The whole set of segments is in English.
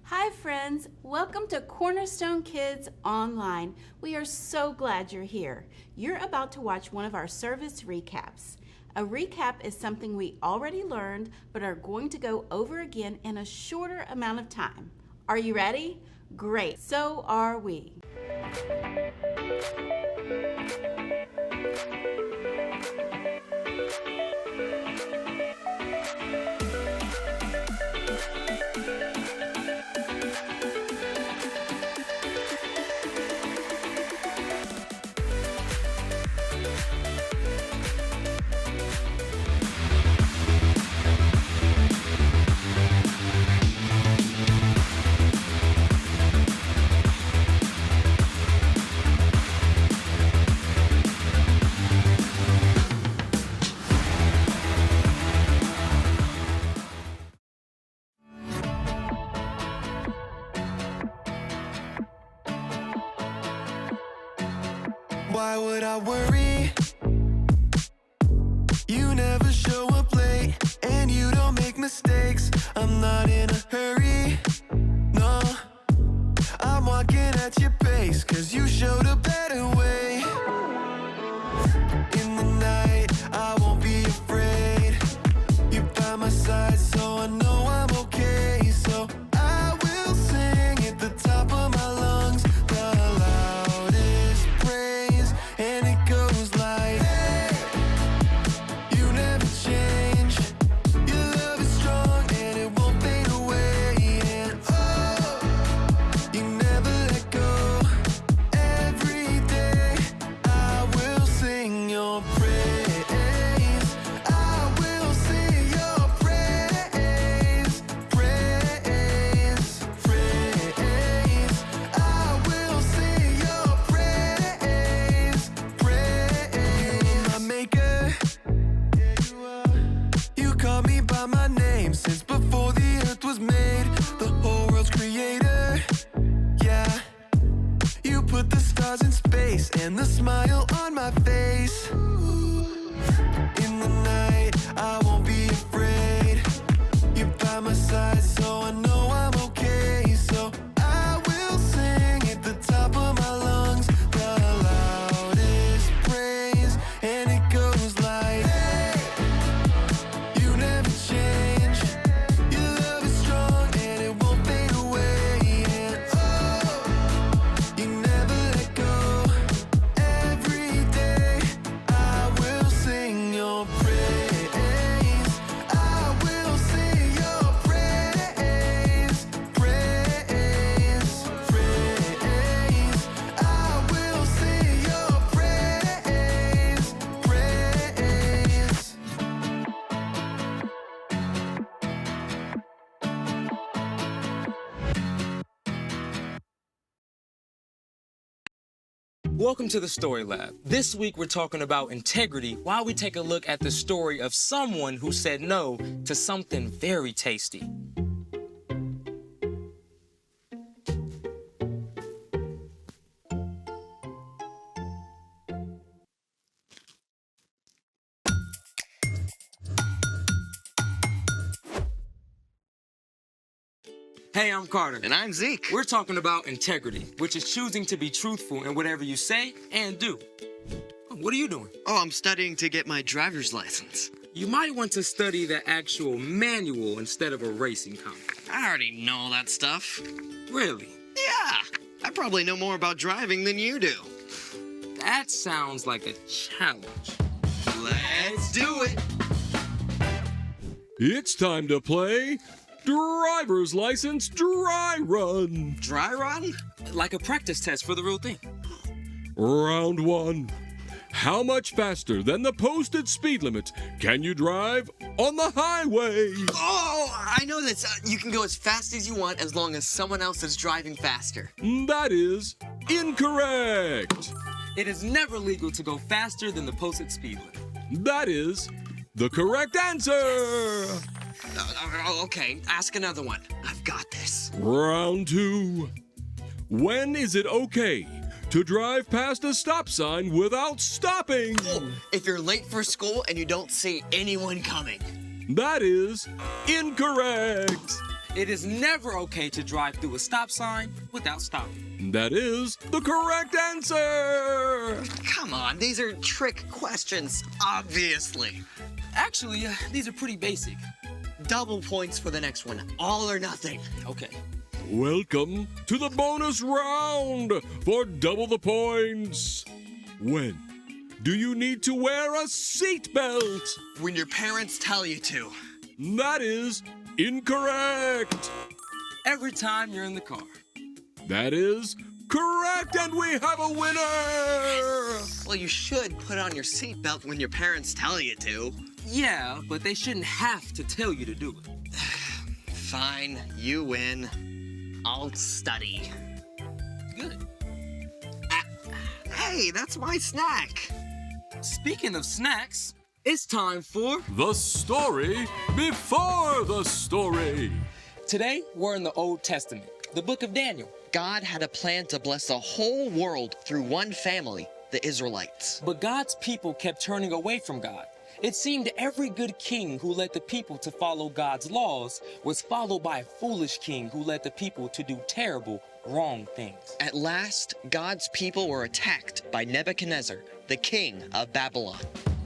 Hi friends, welcome to Cornerstone Kids Online. We are so glad you're here. You're about to watch one of our service recaps. A recap is something we already learned but are going to go over again in a shorter amount of time. Are you ready? Great, so are we. Why would I worry? You never show up late, and you don't make mistakes. I'm not in a hurry, no. I'm walking at your pace, 'cause you showed a better way. In the night, I won't be afraid. You're by my side, so I know I'm okay. So I will sing at the top of my lungs, the loudest praise. And it goes like, hey, you never change. Your love is strong and it won't fade away. And oh, you never let go. Every day I will sing your praise. I will sing your praise. Praise, praise. I will sing your praise. Praise. My maker, yeah, you are. You call me by my name since before the earth was made. The whole world's creator, yeah. You put the stars in space and the smile on my face. In the night, I won't be afraid. You're by my side, so I know I'm okay. So I will sing at the top of my lungs, the loudest praise. And it goes like, hey, you never change. Your love is strong and it won't fade away. And oh, you never let go. Every day I will sing your praise. I will sing your praise. Praise, praise. I will sing your praise. Praise. Welcome to the Story Lab. This week we're talking about integrity while we take a look at the story of someone who said no to something very tasty. Hey, I'm Carter. And I'm Zeke. We're talking about integrity, which is choosing to be truthful in whatever you say and do. What are you doing? Oh, I'm studying to get my driver's license. You might want to study the actual manual instead of a racing comic. I already know all that stuff. Really? Yeah, I probably know more about driving than you do. That sounds like a challenge. Let's do it. It's time to play Driver's License Dry Run. Dry run? Like a practice test for the real thing. Round 1. How much faster than the posted speed limit can you drive on the highway? Oh, I know this. You can go as fast as you want as long as someone else is driving faster. That is incorrect. It is never legal to go faster than the posted speed limit. That is the correct answer. Okay, ask another one. I've got this. Round 2. When is it okay to drive past a stop sign without stopping? If you're late for school and you don't see anyone coming. That is incorrect. It is never okay to drive through a stop sign without stopping. That is the correct answer! Come on, these are trick questions, obviously. Actually, these are pretty basic. Double points for the next one. All or nothing. Okay. Welcome to the bonus round for double the points. When do you need to wear a seatbelt? When your parents tell you to. That is incorrect. Every time you're in the car. That is correct, and we have a winner! Well, you should put on your seatbelt when your parents tell you to. Yeah, but they shouldn't have to tell you to do it. Fine, you win. I'll study. Good. Hey, that's my snack. Speaking of snacks, it's time for... The story before the story. Today, we're in the Old Testament, the book of Daniel. God had a plan to bless the whole world through one family, the Israelites. But God's people kept turning away from God. It seemed every good king who led the people to follow God's laws was followed by a foolish king who led the people to do terrible, wrong things. At last, God's people were attacked by Nebuchadnezzar, the king of Babylon,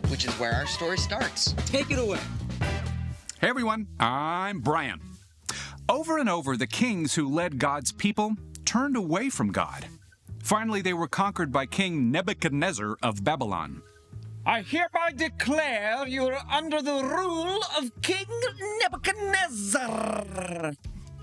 which is where our story starts. Take it away. Hey everyone, I'm Brian. Over and over, the kings who led God's people turned away from God. Finally, they were conquered by King Nebuchadnezzar of Babylon. I hereby declare you're under the rule of King Nebuchadnezzar.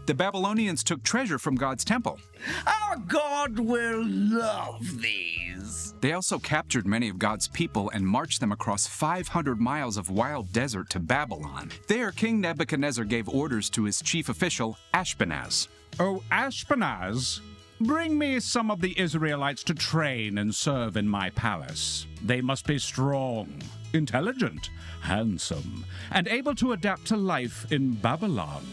The Babylonians took treasure from God's temple. Our God will love these. They also captured many of God's people and marched them across 500 miles of wild desert to Babylon. There, King Nebuchadnezzar gave orders to his chief official, Ashpenaz. Oh, Ashpenaz, bring me some of the Israelites to train and serve in my palace. They must be strong, intelligent, handsome, and able to adapt to life in Babylon.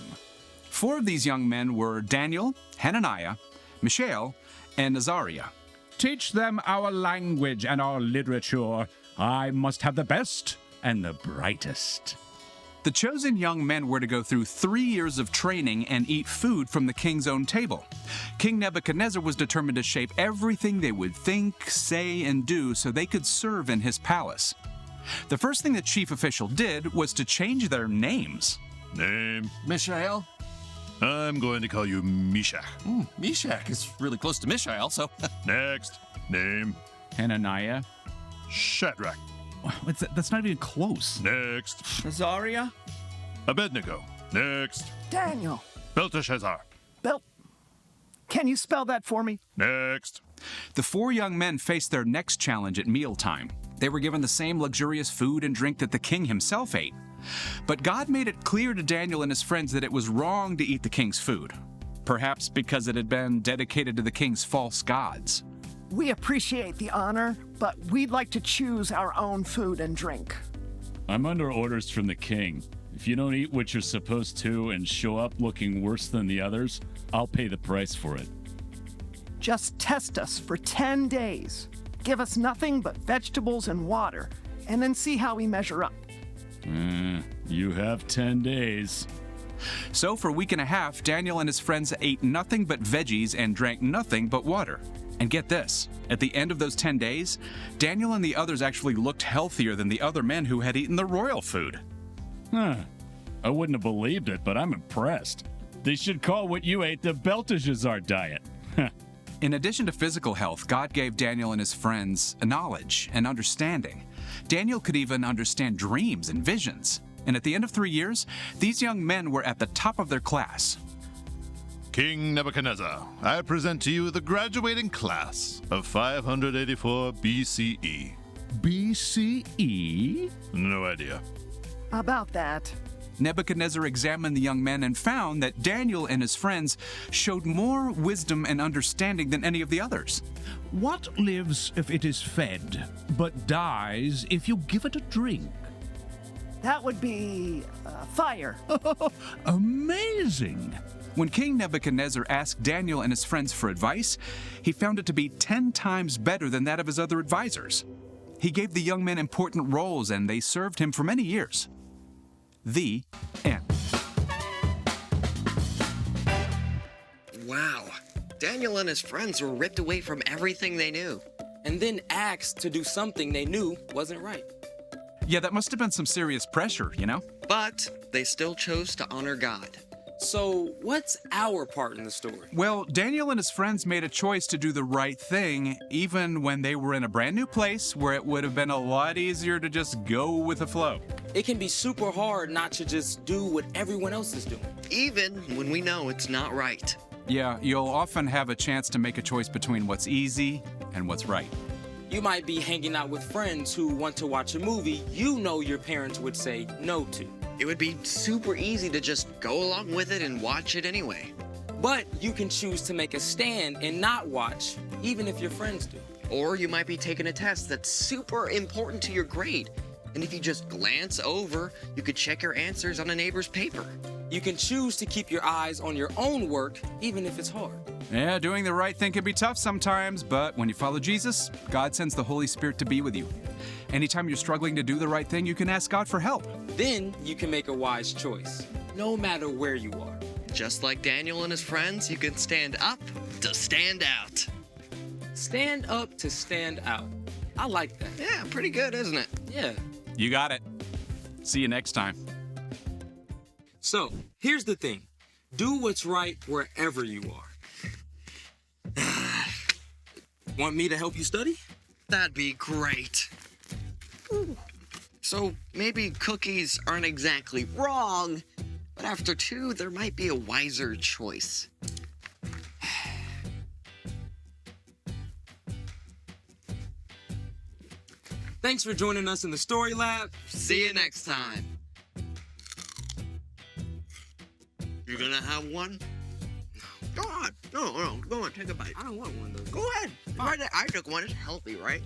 4 of these young men were Daniel, Hananiah, Mishael, and Azariah. Teach them our language and our literature. I must have the best and the brightest. The chosen young men were to go through 3 years of training and eat food from the king's own table. King Nebuchadnezzar was determined to shape everything they would think, say, and do so they could serve in his palace. The first thing the chief official did was to change their names. Name? Mishael? I'm going to call you Meshach. Meshach is really close to Mishael, so... Next. Name? Hananiah? Shadrach. That's not even close. Next. Azariah? Abednego. Next. Daniel. Belteshazzar. Can you spell that for me? Next. The 4 young men faced their next challenge at mealtime. They were given the same luxurious food and drink that the king himself ate. But God made it clear to Daniel and his friends that it was wrong to eat the king's food. Perhaps because it had been dedicated to the king's false gods. We appreciate the honor, but we'd like to choose our own food and drink. I'm under orders from the king. If you don't eat what you're supposed to and show up looking worse than the others, I'll pay the price for it. Just test us for 10 days. Give us nothing but vegetables and water, and then see how we measure up. You have 10 days. So for a week and a half, Daniel and his friends ate nothing but veggies and drank nothing but water. And get this, at the end of those 10 days, Daniel and the others actually looked healthier than the other men who had eaten the royal food. I wouldn't have believed it, but I'm impressed. They should call what you ate the Belteshazzar diet. In addition to physical health, God gave Daniel and his friends a knowledge and understanding. Daniel could even understand dreams and visions. And at the end of 3 years, these young men were at the top of their class. King Nebuchadnezzar, I present to you the graduating class of 584 BCE. BCE? No idea. About that. Nebuchadnezzar examined the young men and found that Daniel and his friends showed more wisdom and understanding than any of the others. What lives if it is fed, but dies if you give it a drink? That would be fire. Amazing. When King Nebuchadnezzar asked Daniel and his friends for advice, he found it to be 10 times better than that of his other advisors. He gave the young men important roles and they served him for many years. The end. Wow. Daniel and his friends were ripped away from everything they knew. And then asked to do something they knew wasn't right. Yeah, that must have been some serious pressure, you know? But they still chose to honor God. So, what's our part in the story? Well, Daniel and his friends made a choice to do the right thing, even when they were in a brand new place where it would have been a lot easier to just go with the flow. It can be super hard not to just do what everyone else is doing. Even when we know it's not right. Yeah, you'll often have a chance to make a choice between what's easy and what's right. You might be hanging out with friends who want to watch a movie you know your parents would say no to. It would be super easy to just go along with it and watch it anyway. But you can choose to make a stand and not watch, even if your friends do. Or you might be taking a test that's super important to your grade. And if you just glance over, you could check your answers on a neighbor's paper. You can choose to keep your eyes on your own work, even if it's hard. Yeah, doing the right thing can be tough sometimes, but when you follow Jesus, God sends the Holy Spirit to be with you. Anytime you're struggling to do the right thing, you can ask God for help. Then you can make a wise choice, no matter where you are. Just like Daniel and his friends, you can stand up to stand out. Stand up to stand out. I like that. Yeah, pretty good, isn't it? Yeah. You got it. See you next time. So, here's the thing. Do what's right wherever you are. Want me to help you study? That'd be great. Ooh. So maybe cookies aren't exactly wrong, but after 2, there might be a wiser choice. Thanks for joining us in the Story Lab. See you next time. You gonna have one? Go on. No, go on, take a bite. I don't want one of those. Go ahead. I took one. It's healthy, right?